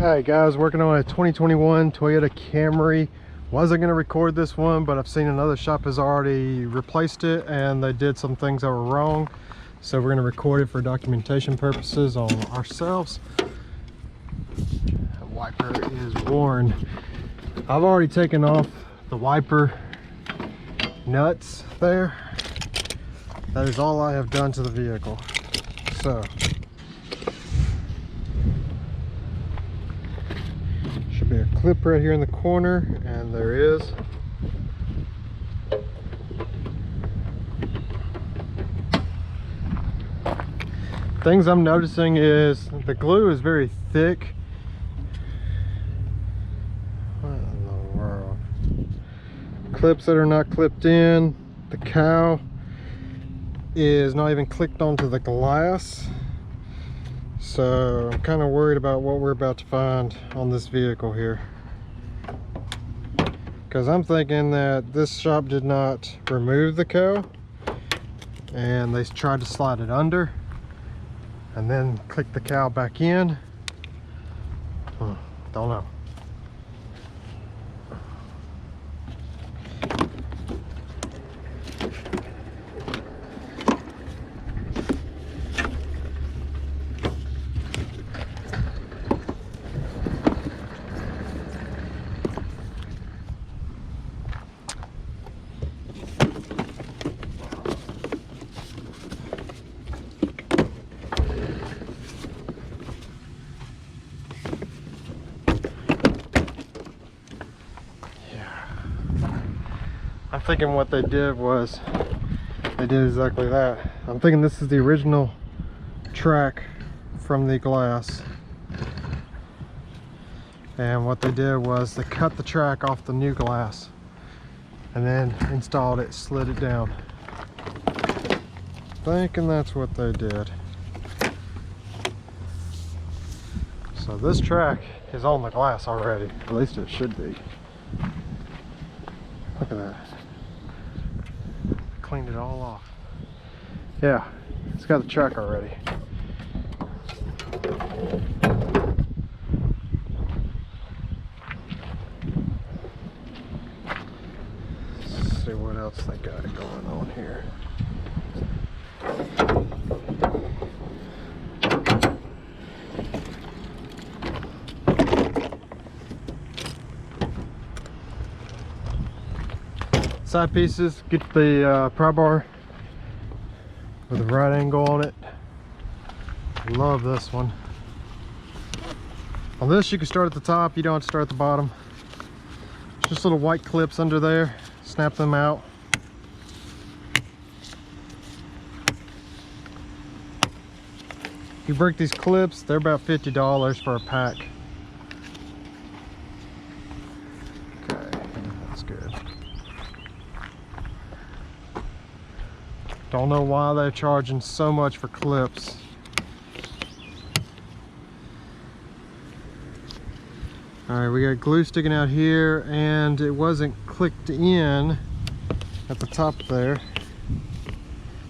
Alright guys, working on a 2021 Toyota Camry. Wasn't going to record this one, but I've seen another shop has already replaced it and they did some things that were wrong. So we're going to record it for documentation purposes on ourselves. The wiper is worn. I've already taken off the wiper nuts there. That is all I have done to the vehicle. So should be a clip right here in the corner, and there is. Things I'm noticing is the glue is very thick. What in the world? Clips that are not clipped in. The cowl is not even clicked onto the glass. So I'm kind of worried about what we're about to find on this vehicle here, because I'm thinking that this shop did not remove the cowl and they tried to slide it under and then click the cowl back in. Don't know. I'm thinking what they did was they did exactly that. I'm thinking this is the original track from the glass, and what they did was they cut the track off the new glass and then installed it, slid it down. Thinking that's what they did. So this track is on the glass already, at least it should be. Look at that. Cleaned it all off. Yeah, it's got the track already. Let's see what else they got going on here. Side pieces, get the pry bar with the right angle on it. Love this one. On this you can start at the top, you don't have to start at the bottom. Just little white clips under there, snap them out. If you break these clips, they're about $50 for a pack. Okay, that's good. Don't know why they're charging so much for clips. Alright, we got glue sticking out here and it wasn't clicked in at the top there.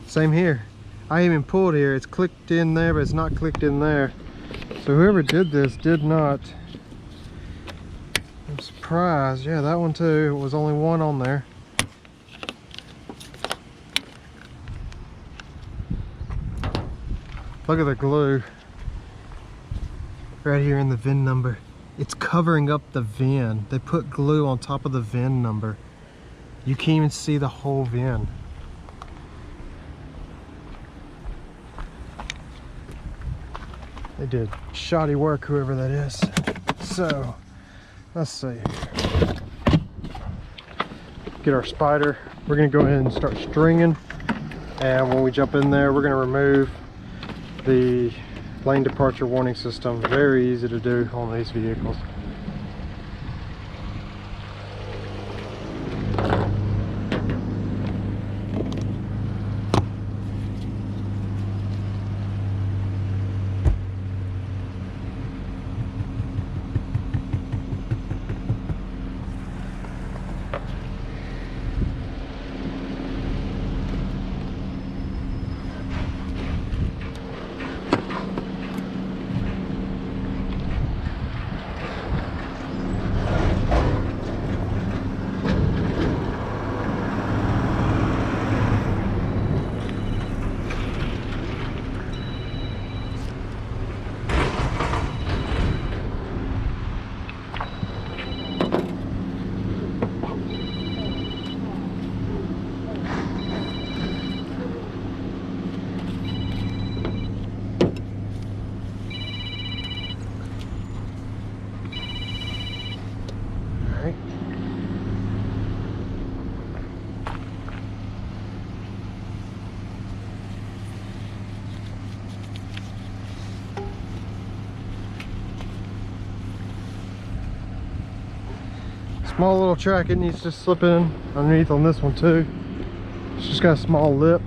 Same here. I even pulled here. It's clicked in there, but it's not clicked in there. So whoever did this did not. I'm surprised. Yeah, that one too. It was only one on there. Look at the glue right here in the VIN number. It's covering up the VIN. They put glue on top of the VIN number. You can't even see the whole VIN. They did shoddy work, whoever that is. So let's see. Get our spider. We're gonna go ahead and start stringing, and when we jump in there, we're gonna remove the lane departure warning system. Very easy to do on these vehicles. Small little track, it needs to slip in underneath on this one too. It's just got a small lip.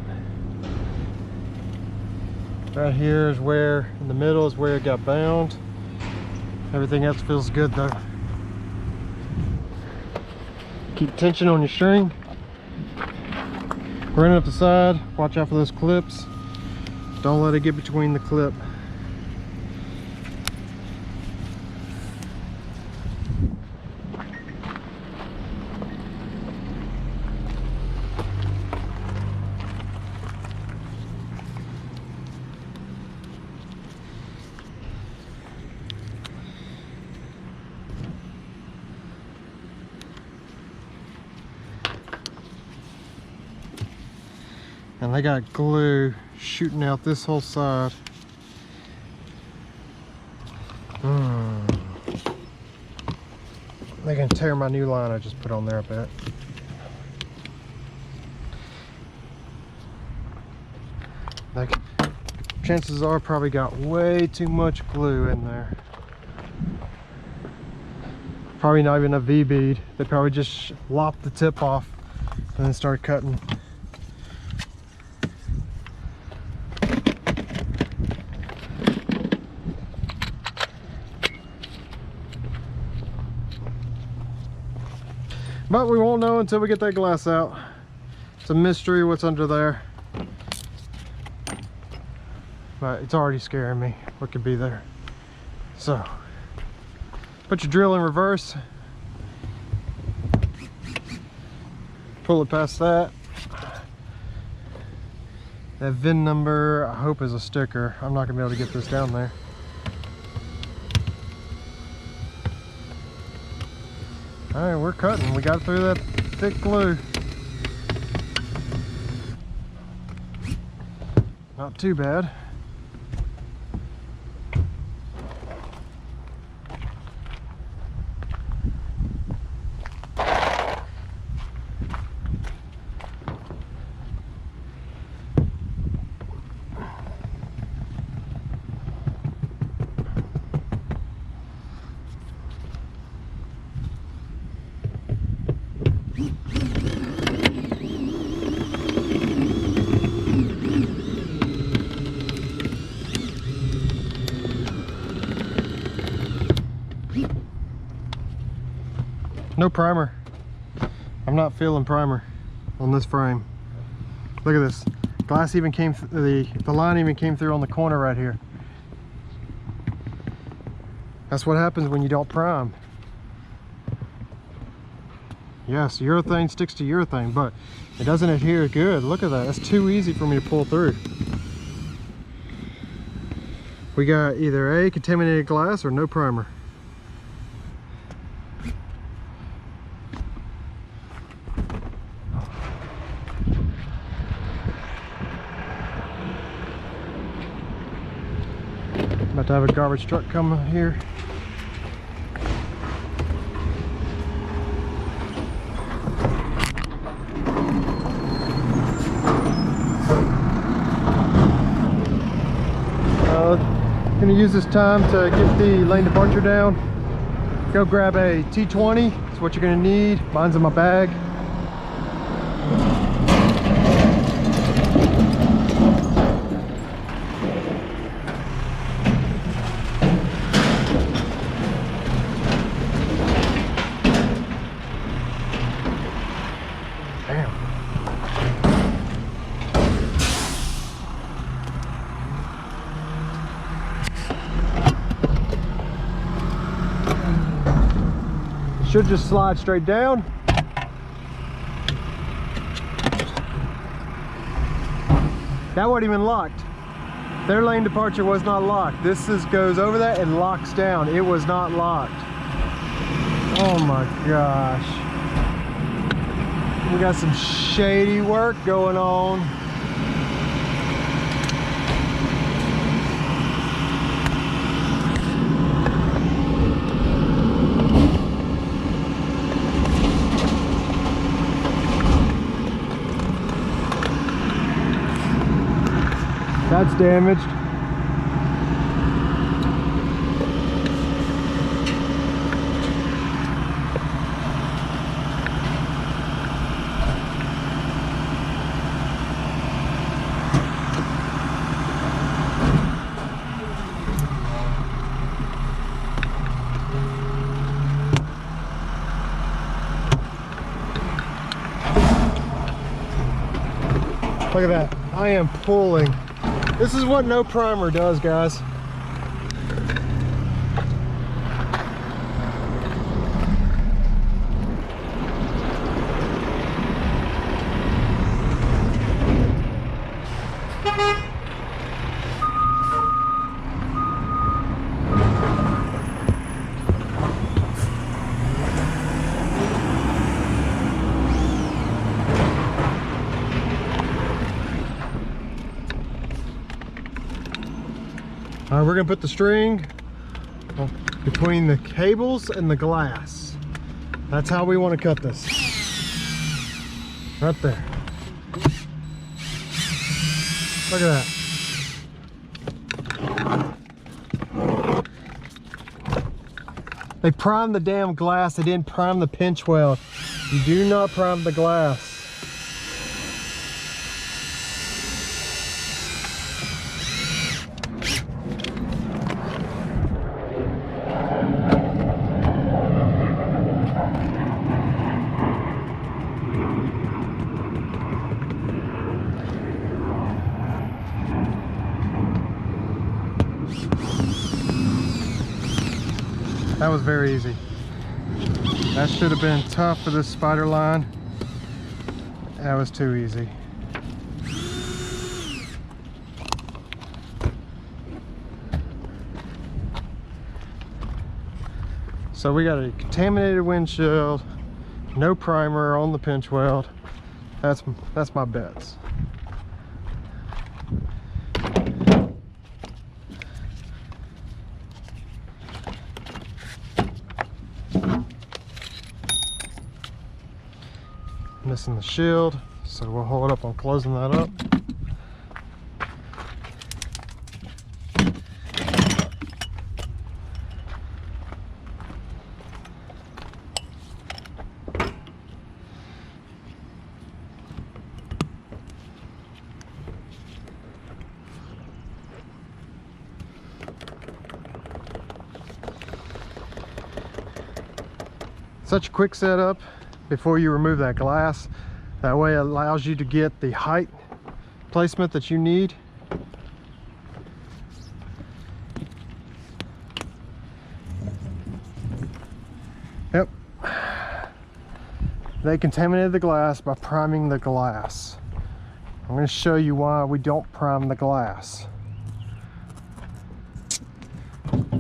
Right here is where, in the middle is where it got bound. Everything else feels good though. Keep tension on your string. Running up the side, watch out for those clips. Don't let it get between the clip. And they got glue shooting out this whole side. They're gonna tear my new line I just put on there, I bet. Like, chances are probably got way too much glue in there. Probably not even a V-bead. They probably just lopped the tip off and then started cutting. But we won't know until we get that glass out. It's a mystery what's under there. But it's already scaring me what could be there. So, put your drill in reverse. Pull it past that. That VIN number, I hope, is a sticker. I'm not gonna be able to get this down there. All right, we're cutting. We got through that thick glue. Not too bad. No primer. I'm not feeling primer on this frame. Look at this. Glass even came, the line even came through on the corner right here. That's what happens when you don't prime. Yes, urethane sticks to urethane, but it doesn't adhere good. Look at that. That's too easy for me to pull through. We got either A, contaminated glass, or no primer. About to have a garbage truck come here. Gonna use this time to get the lane departure down. Go grab a T20. That's what you're gonna need. Mine's in my bag. Should just slide straight down. That wasn't even locked. Their lane departure was not locked. This goes over that and locks down. It was not locked. Oh my gosh. We got some shady work going on. That's damaged. Look at that. I am pulling. This is what no primer does, guys. We're gonna put the string between the cables and the glass. That's how we want to cut this. Right there. Look at that. They primed the damn glass. They didn't prime the pinch weld. You do not prime the glass. That was very easy. That should have been tough for this spider line. That was too easy. So we got a contaminated windshield, no primer on the pinch weld. That's my bets. Missing the shield, so we'll hold up on closing that up. Such a quick setup before you remove that glass. That way it allows you to get the height placement that you need. Yep. They contaminated the glass by priming the glass. I'm going to show you why we don't prime the glass.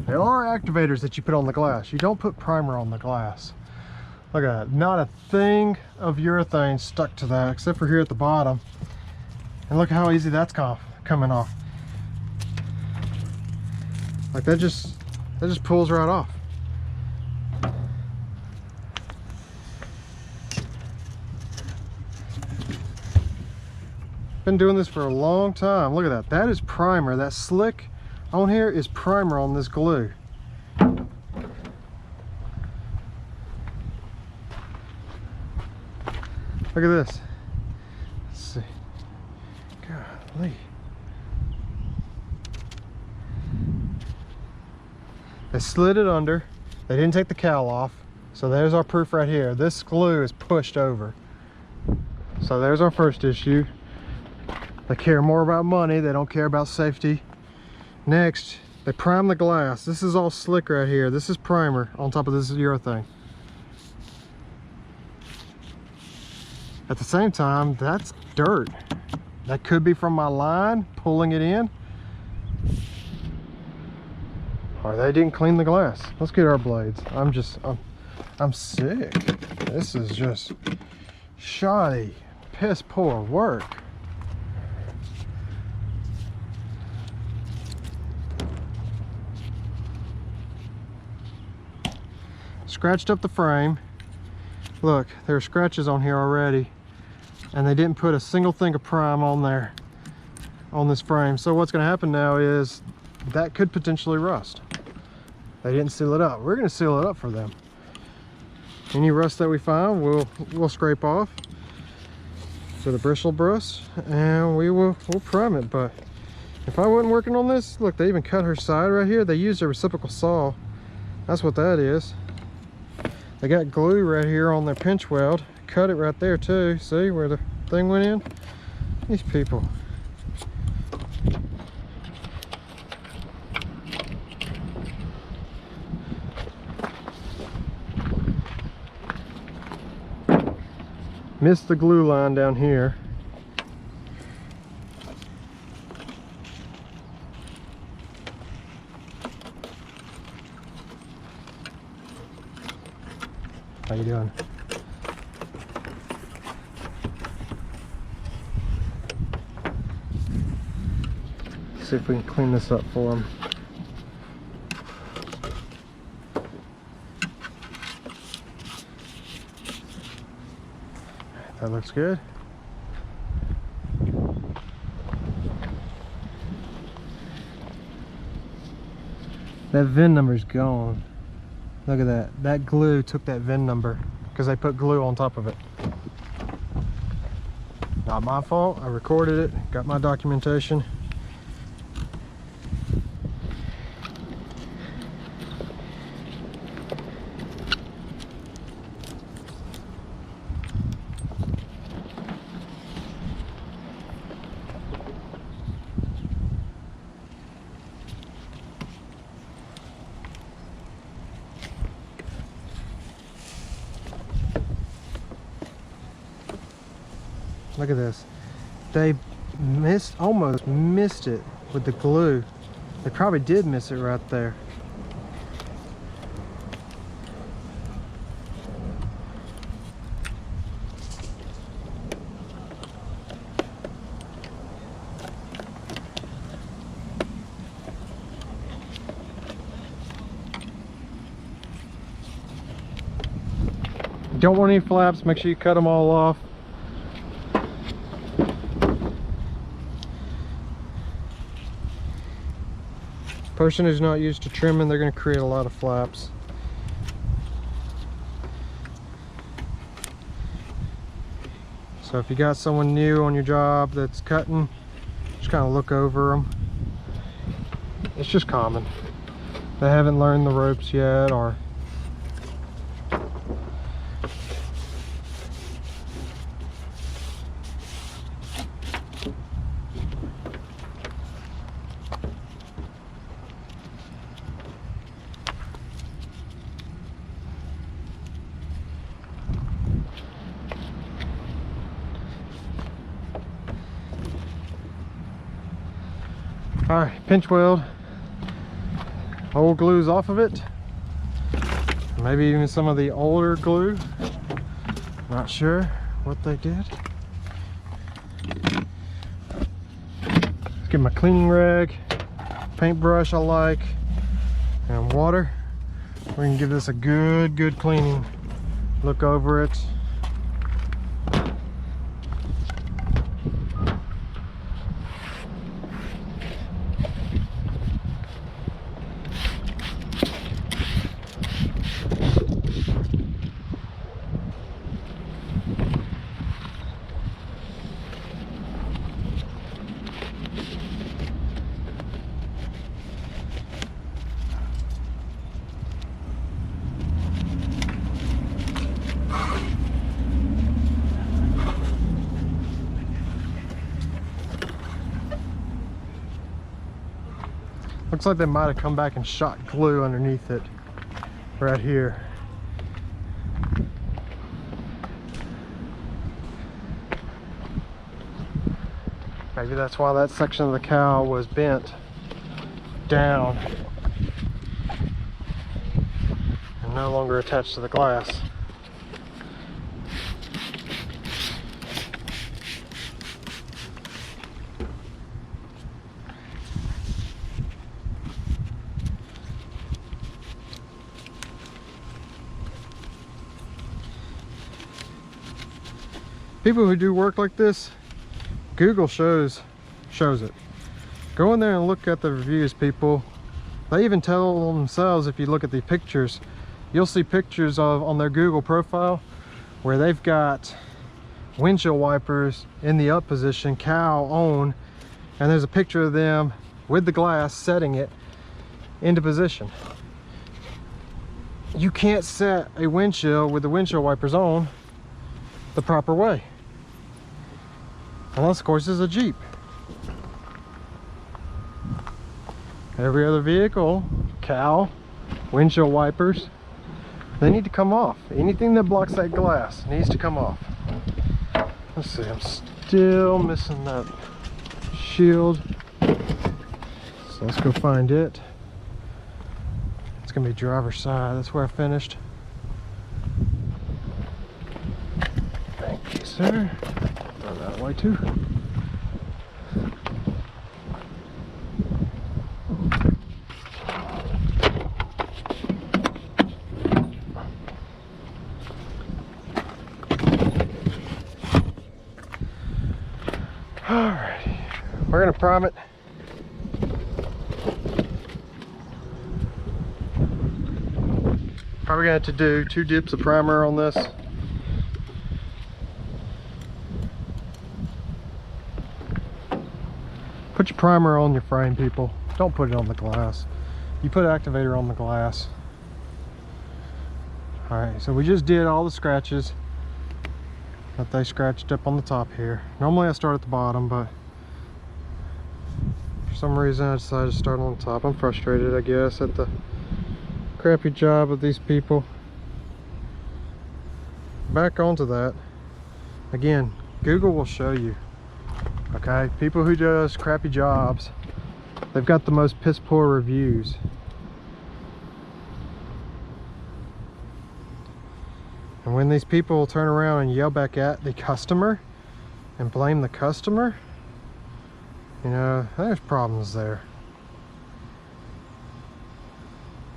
There are activators that you put on the glass. You don't put primer on the glass. Look at that, not a thing of urethane stuck to that except for here at the bottom. And look how easy that's coming off. Like that just pulls right off. Been doing this for a long time. Look at that, that is primer. That slick on here is primer on this glue. Look at this. Let's see. Golly. They slid it under. They didn't take the cowl off. So there's our proof right here. This glue is pushed over. So there's our first issue. They care more about money. They don't care about safety. Next, they prime the glass. This is all slick right here. This is primer on top of this urethane. At the same time, that's dirt. That could be from my line pulling it in, or they didn't clean the glass. Let's get our blades. I'm sick. This is just shoddy, piss poor work. Scratched up the frame. Look, there are scratches on here already, and they didn't put a single thing of prime on there on this frame. So what's going to happen now is that could potentially rust. They didn't seal it up. We're going to seal it up for them. Any rust that we find, we'll scrape off with a bristle brush, and we'll prime it. But if I wasn't working on this, look, they even cut her side right here. They used a reciprocal saw. That's what that is. They got glue right here on their pinch weld. Cut it right there too. See where the thing went in? These people. Missed the glue line down here. How you doing? See if we can clean this up for him. That looks good. That VIN number's gone. Look at that. That glue took that VIN number because they put glue on top of it. Not my fault. I recorded it, got my documentation. Look at this. They almost missed it with the glue. They probably did miss it right there. Don't want any flaps, make sure you cut them all off. Person who's not used to trimming, they're going to create a lot of flaps. So if you got someone new on your job that's cutting, just kind of look over them. It's just common. They haven't learned the ropes yet, or alright, pinch weld. Old glue's off of it. Maybe even some of the older glue. Not sure what they did. Let's get my cleaning rag, paintbrush I like, and water. We can give this a good cleaning. Look over it. Looks like they might have come back and shot glue underneath it right here. Maybe that's why that section of the cowl was bent down and no longer attached to the glass. People who do work like this, Google shows it. Go in there and look at the reviews, people. They even tell themselves, if you look at the pictures, you'll see pictures of on their Google profile where they've got windshield wipers in the up position, cowl on, and there's a picture of them with the glass setting it into position. You can't set a windshield with the windshield wipers on the proper way. Unless, of course, it's a Jeep. Every other vehicle, cowl, windshield wipers, they need to come off. Anything that blocks that glass needs to come off. Let's see, I'm still missing that shield. So let's go find it. It's gonna be driver's side. That's where I finished. Thank you, sir. Throw that away too. Alrighty, we're gonna prime it. Probably gonna have to do 2 dips of primer on this. Put your primer on your frame, people. Don't put it on the glass. You put activator on the glass. Alright, so we just did all the scratches that they scratched up on the top here. Normally I start at the bottom, but for some reason I decided to start on the top. I'm frustrated, I guess, at the crappy job of these people. Back onto that. Again, Google will show you. Okay, people who do crappy jobs, they've got the most piss poor reviews. And when these people turn around and yell back at the customer and blame the customer, you know, there's problems there.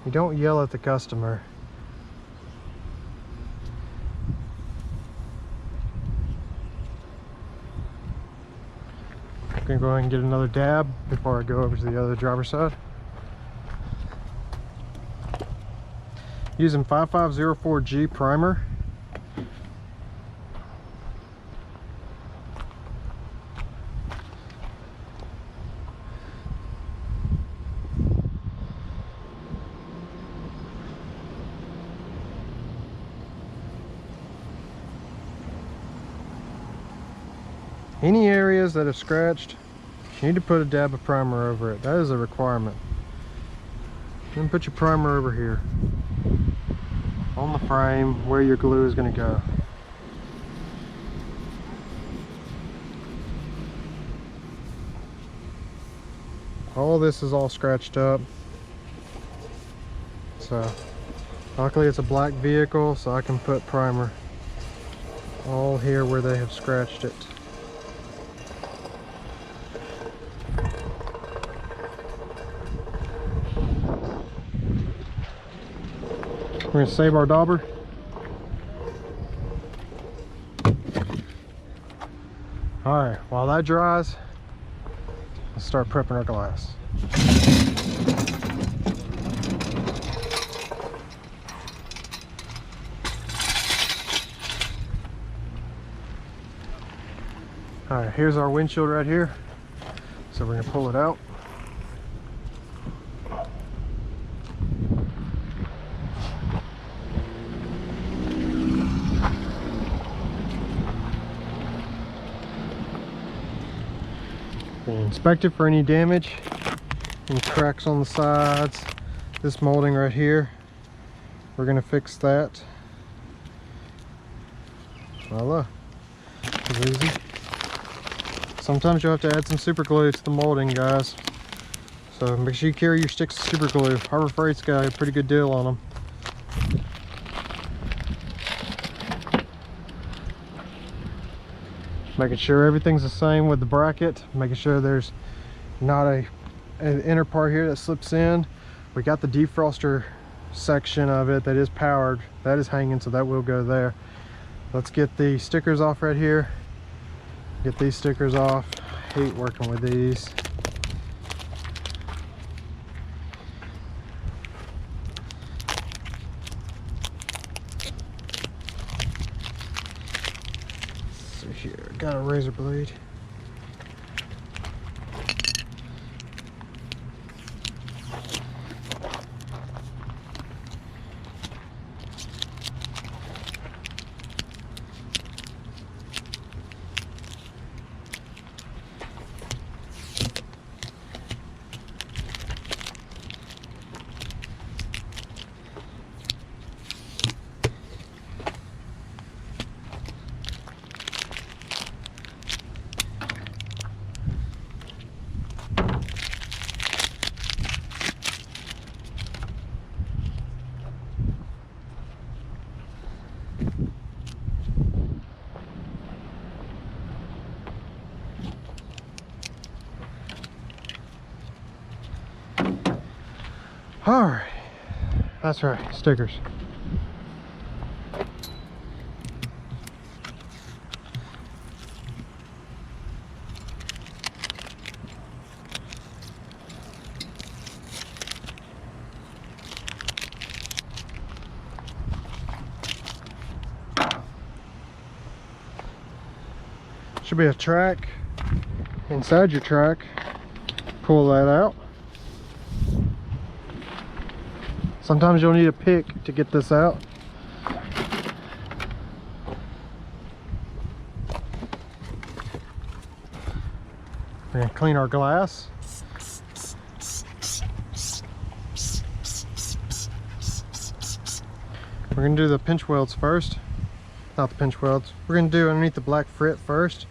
You don't yell at the customer. I'm gonna go ahead and get another dab before I go over to the other driver's side. Using 5504G primer. Any areas that are scratched, you need to put a dab of primer over it. That is a requirement. Then put your primer over here on the frame where your glue is going to go. All this is all scratched up. So luckily it's a black vehicle, so I can put primer all here where they have scratched it. We're going to save our dauber. Alright, while that dries, let's start prepping our glass. Alright, here's our windshield right here. So we're going to pull it out. Inspect it for any damage, any cracks on the sides. This molding right here, we're going to fix that. Voila, it's easy. Sometimes you'll have to add some super glue to the molding, guys, so make sure you carry your sticks of super glue. Harbor Freight's got a pretty good deal on them. Making sure everything's the same with the bracket, making sure there's not an inner part here that slips in. We got the defroster section of it that is powered, that is hanging, so that will go there. Let's get the stickers off right here. Get these stickers off. I hate working with these. Here, got a razor blade. All right, that's right, stickers. Should be a track inside your track. Pull that out. Sometimes you'll need a pick to get this out. We're gonna clean our glass. We're gonna do the pinch welds first. Not the pinch welds. We're gonna do underneath the black frit first.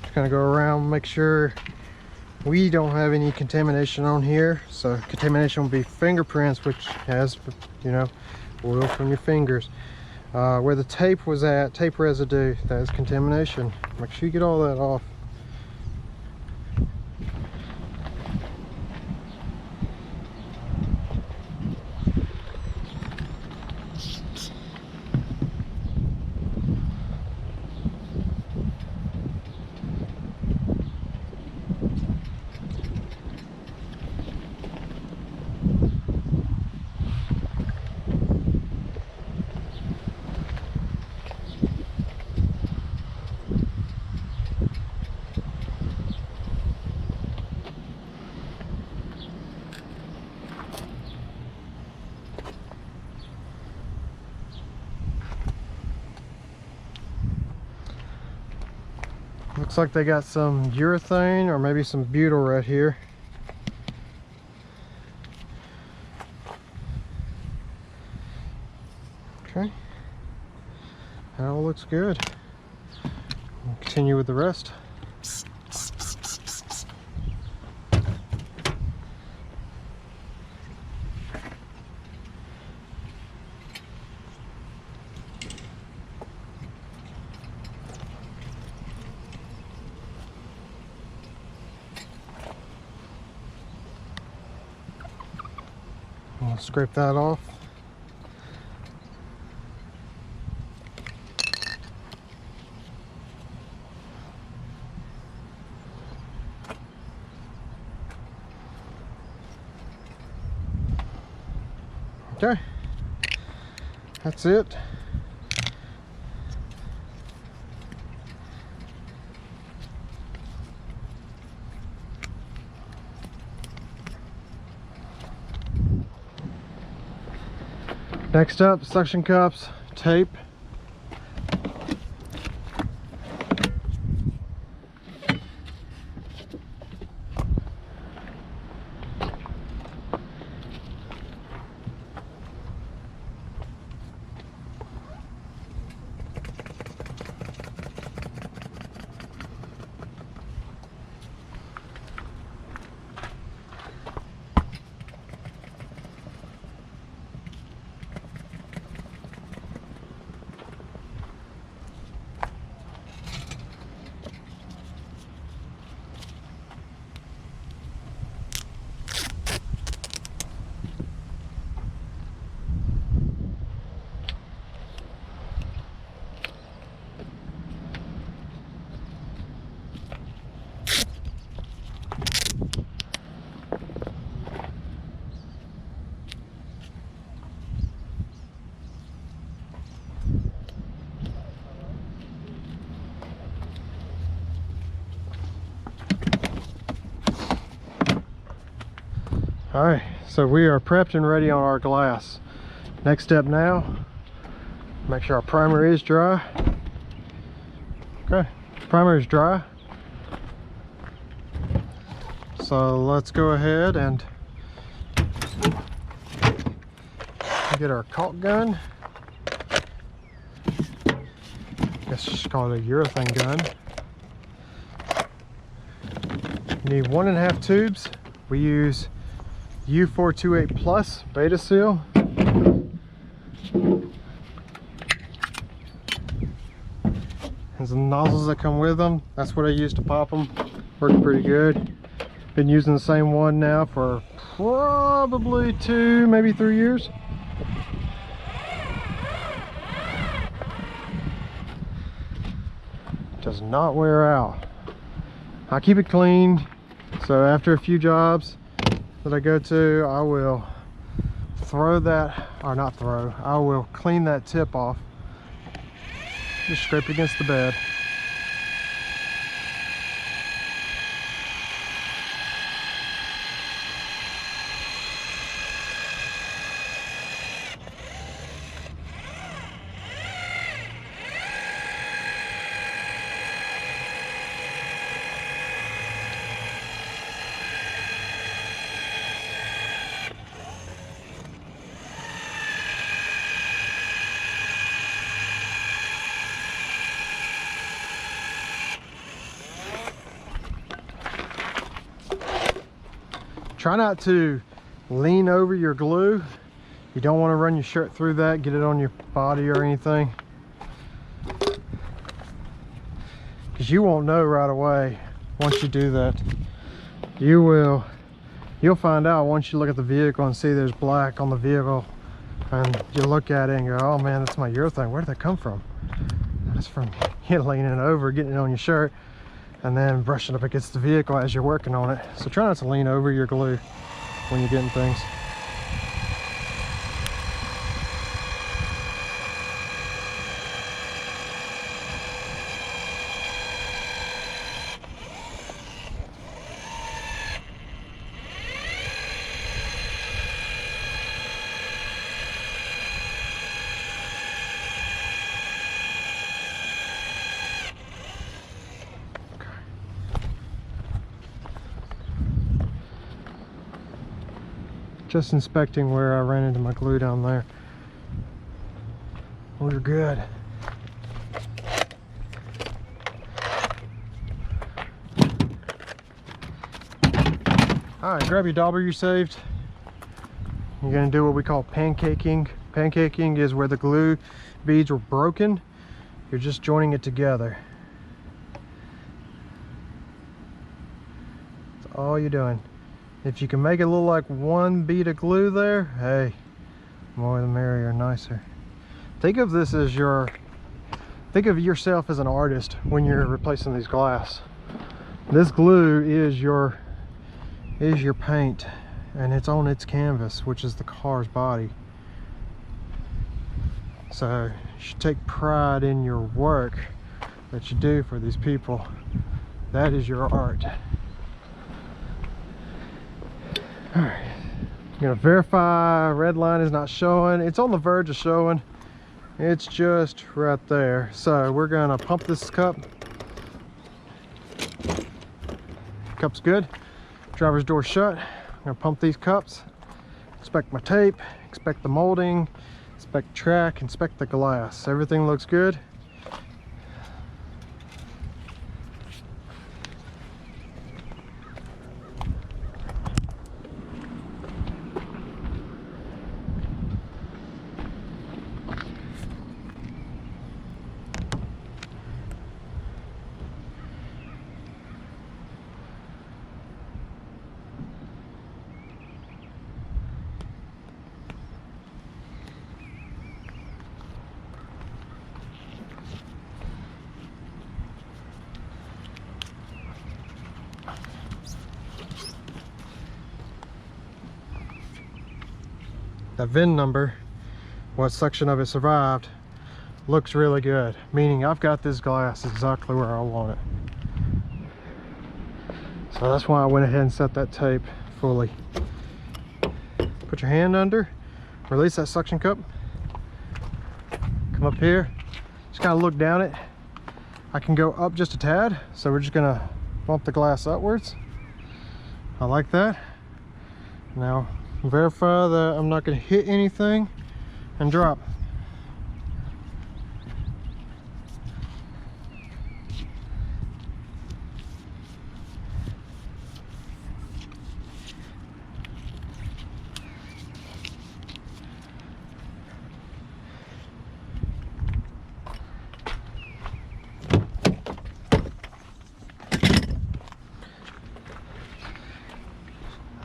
Just gonna go around, make sure we don't have any contamination on here. So contamination will be fingerprints, which has, you know, oil from your fingers. Where the tape was at, tape residue, that is contamination. Make sure you get all that off. Looks like they got some urethane or maybe some butyl right here. Okay, that all looks good. We'll continue with the rest. I'll scrape that off. Okay, that's it. Next up, suction cups, tape. All right, so we are prepped and ready on our glass. Next step now, make sure our primer is dry. Okay, primer is dry. So let's go ahead and get our caulk gun. I guess just call it a urethane gun. You need 1.5 tubes. We use U428+ beta seal. And some nozzles that come with them. That's what I use to pop them. Works pretty good. Been using the same one now for probably 2, maybe 3 years. Does not wear out. I keep it clean, so after a few jobs that I go to, I will throw that, or not throw, I will clean that tip off, just scrape it against the bed. Try not to lean over your glue. You don't want to run your shirt through that, get it on your body or anything, because you won't know right away once you do that. You'll find out once you look at the vehicle and see there's black on the vehicle, and you look at it and go, oh man, that's my urethane. Where did that come from? That's from you leaning over, getting it on your shirt, and then brushing up against the vehicle as you're working on it. So try not to lean over your glue when you're getting things. Just inspecting where I ran into my glue down there. We're good. Alright, grab your dauber you saved. You're going to do what we call pancaking. Pancaking is where the glue beads were broken. You're just joining it together. That's all you're doing. If you can make it look like one bead of glue there, hey, more the merrier, nicer. Think of this as think of yourself as an artist when you're replacing these glass. This glue is your paint, and it's on its canvas, which is the car's body. So you should take pride in your work that you do for these people. That is your art. All right, I'm gonna verify red line is not showing. It's on the verge of showing. It's just right there. So we're gonna pump this cup. Cup's good. Driver's door shut. I'm gonna pump these cups. Inspect my tape, inspect the molding, inspect track, inspect the glass. Everything looks good. That VIN number, what section of it survived, looks really good, meaning I've got this glass exactly where I want it. So that's why I went ahead and set that tape fully. Put your hand under, release that suction cup, come up here, just kind of look down it. I can go up just a tad, so we're just gonna bump the glass upwards. I like that. Now verify that I'm not going to hit anything and drop.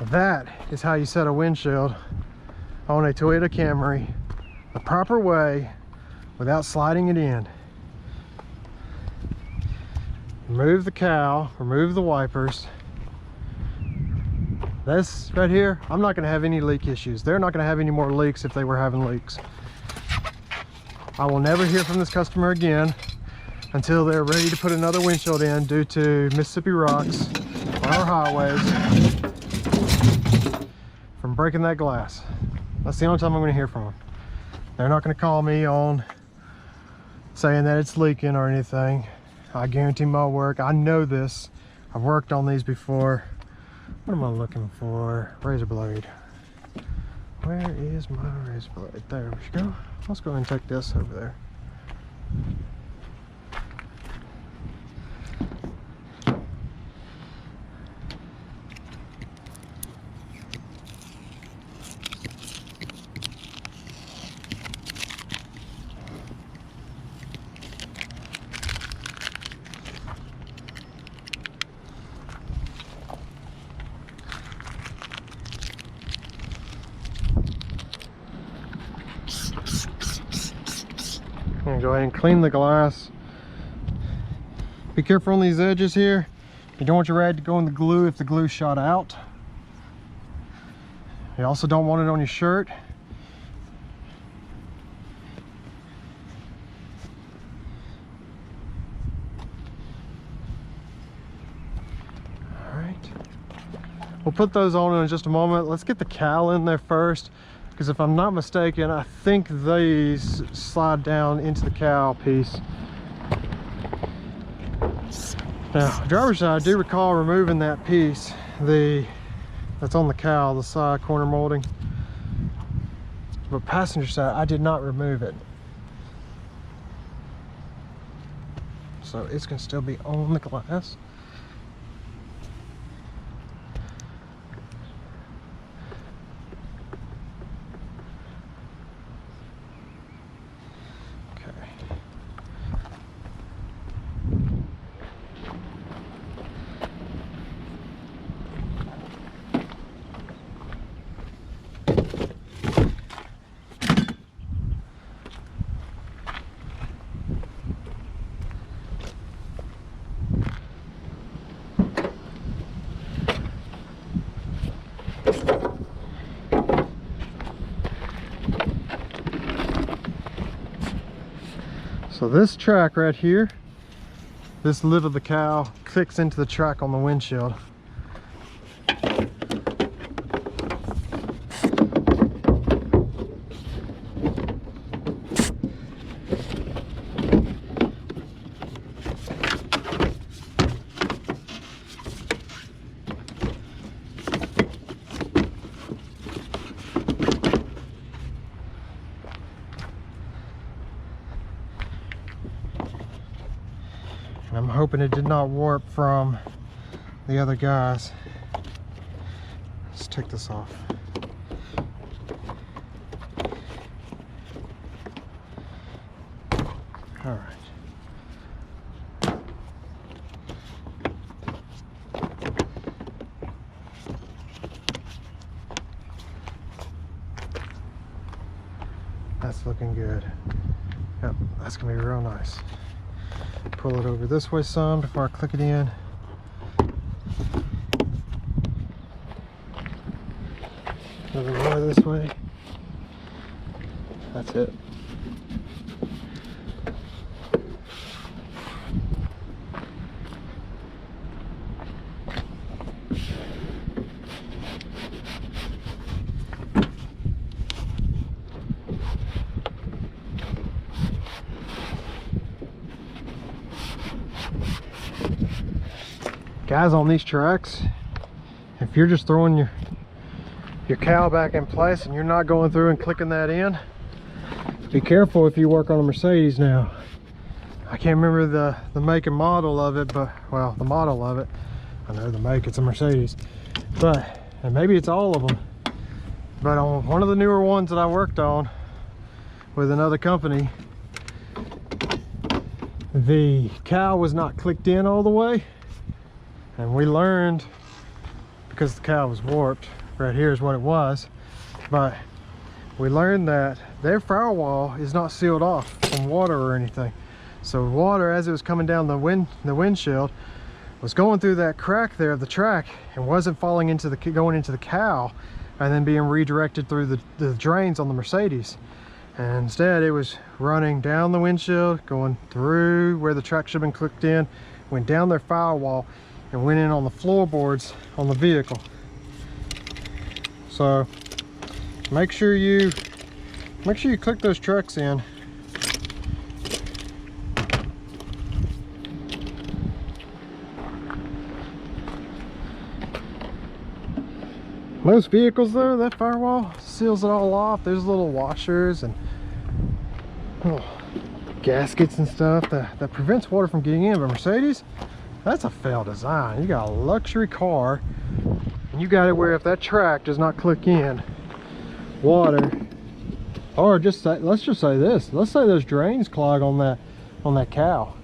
that is how you set a windshield on a Toyota Camry the proper way without sliding it in. Remove the cowl, remove the wipers. This right here, I'm not going to have any leak issues. They're not going to have any more leaks if they were having leaks. I will never hear from this customer again until they're ready to put another windshield in due to Mississippi rocks on our highways from breaking that glass. That's the only time I'm going to hear from them. They're not going to call me on saying that it's leaking or anything. I guarantee my work. I know this. I've worked on these before. What am I looking for? Razor blade. Where is my razor blade? There we go. Let's go ahead and take this over there. I'm gonna go ahead and clean the glass. Be careful on these edges here. You don't want your rad to go in the glue if the glue shot out. You also don't want it on your shirt. All right. We'll put those on in just a moment. Let's get the cowl in there first, because if I'm not mistaken, I think these slide down into the cowl piece. Now, driver's side, I do recall removing that piece, that's on the cowl, the side corner molding. But passenger side, I did not remove it. So it's gonna still be on the glass. So this track right here, this lid of the cowl clicks into the track on the windshield. I'm hoping it did not warp from the other guys. Let's take this off. All right. That's looking good. Yep, that's gonna be real nice. Pull it over this way some before I click it in. A little more this way. That's it. Guys, on these tracks, if you're just throwing your cowl back in place and you're not going through and clicking that in, be careful if you work on a Mercedes now. I can't remember the make and model of it, but, well, the model of it. I know the make, it's a Mercedes. But, and maybe it's all of them, but on one of the newer ones that I worked on with another company, the cowl was not clicked in all the way. And we learned, because the cowl was warped. Right here is what it was. But we learned that their firewall is not sealed off from water or anything. So water, as it was coming down the windshield, was going through that crack there of the track and wasn't falling into going into the cowl and then being redirected through the drains on the Mercedes. And instead it was running down the windshield, going through where the track should have been clicked in, went down their firewall and went in on the floorboards on the vehicle. So make sure you click those trucks in. Most vehicles though, that firewall seals it all off. There's little washers and gaskets and stuff that prevents water from getting in. But Mercedes, that's a failed design. You got a luxury car and you got it where if that track does not click in, water, or just say, let's just say this, let's say those drains clog on that cowl,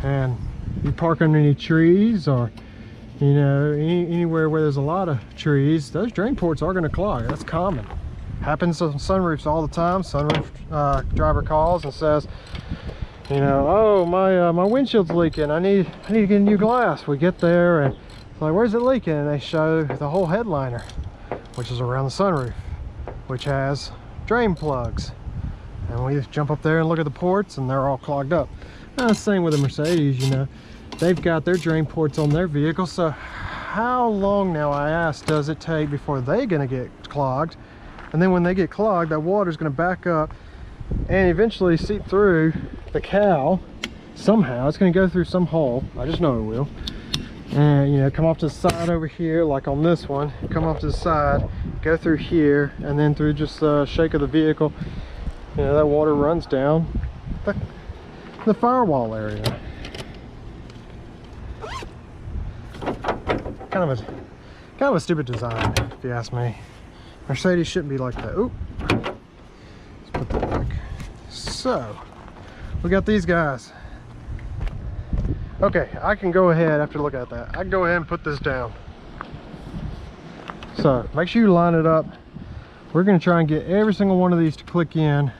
and you park under any trees or you know anywhere where there's a lot of trees, those drain ports are going to clog. That's common. Happens on sunroofs all the time. Sunroof driver calls and says, you know, oh, my windshield's leaking, I need to get a new glass. We get there and it's like, where's it leaking? And they show the whole headliner, which is around the sunroof, which has drain plugs. And we just jump up there and look at the ports and they're all clogged up. Now, the same with the Mercedes, you know, they've got their drain ports on their vehicle. So how long now, I asked, does it take before they're gonna get clogged? And then when they get clogged, that water's gonna back up and eventually seep through the cowl somehow. It's gonna go through some hole, I just know it will, and you know, come off to the side over here, like on this one, come off to the side, go through here, and then through just the shake of the vehicle, you know, that water runs down the firewall area. Kind of a stupid design, if you ask me. Mercedes shouldn't be like that. Oop. Let's put that back. So we got these guys. Okay, I can go ahead, after looking at that, I can go ahead and put this down. So make sure you line it up. We're going to try and get every single one of these to click in.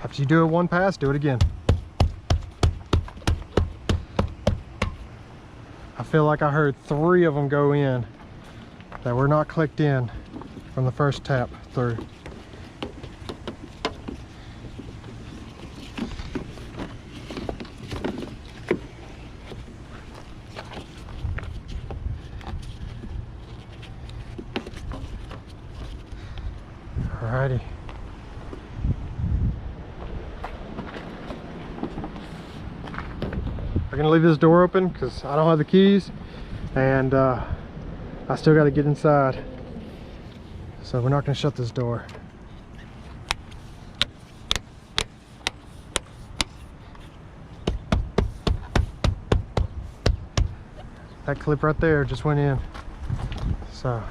After you do it one pass, do it again. I feel like I heard 3 of them go in that were not clicked in from the first tap through. Alrighty. I'm gonna leave this door open because I don't have the keys, and I still got to get inside, so we're not gonna shut this door. That clip right there just went in, so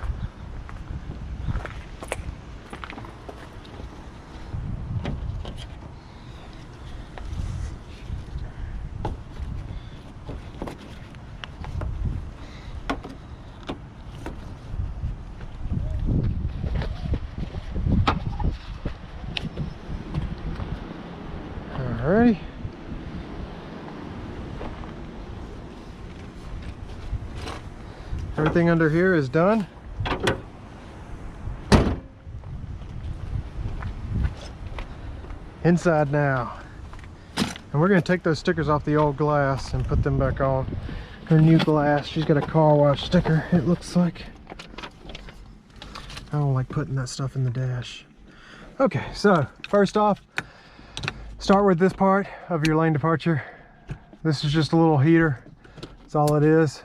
alrighty. Everything under here is done. Inside now. And we're going to take those stickers off the old glass and put them back on her new glass. She's got a car wash sticker, it looks like. I don't like putting that stuff in the dash. Okay, so first off, start with this part of your lane departure. This is just a little heater. That's all it is.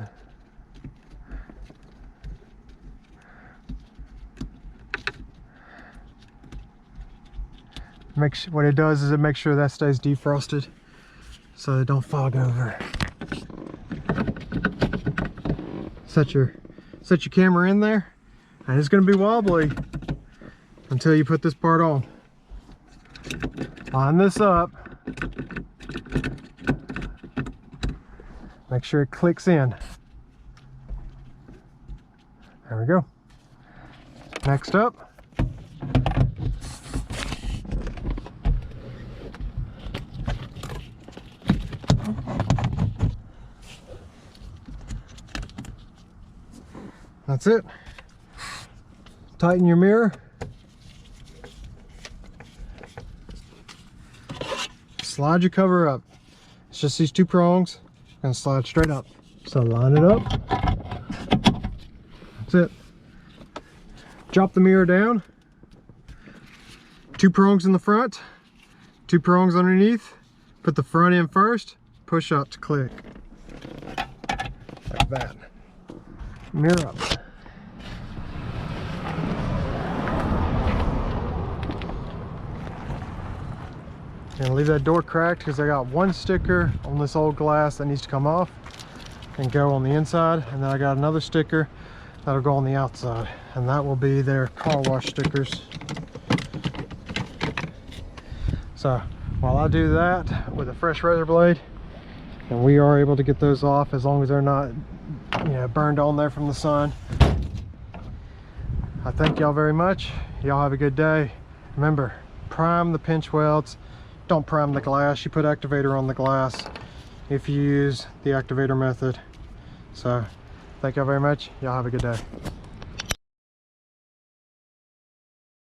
What it does is it makes sure that stays defrosted so they don't fog over. Set your camera in there, and it's going to be wobbly until you put this part on. Line this up. Make sure it clicks in. There we go. Next up, that's it. Tighten your mirror. Slide your cover up. It's just these two prongs. Gonna slide straight up. So line it up. That's it. Drop the mirror down. Two prongs in the front, two prongs underneath. Put the front in first. Push up to click. Like that. Mirror up. And leave that door cracked because I got one sticker on this old glass that needs to come off and go on the inside, and then I got another sticker that'll go on the outside, and that will be their car wash stickers. So while I do that with a fresh razor blade, and we are able to get those off as long as they're not, you know, burned on there from the sun. I thank y'all very much. Y'all have a good day. Remember, prime the pinch welds. Don't prime the glass. You put activator on the glass if you use the activator method. So thank y'all very much. Y'all have a good day.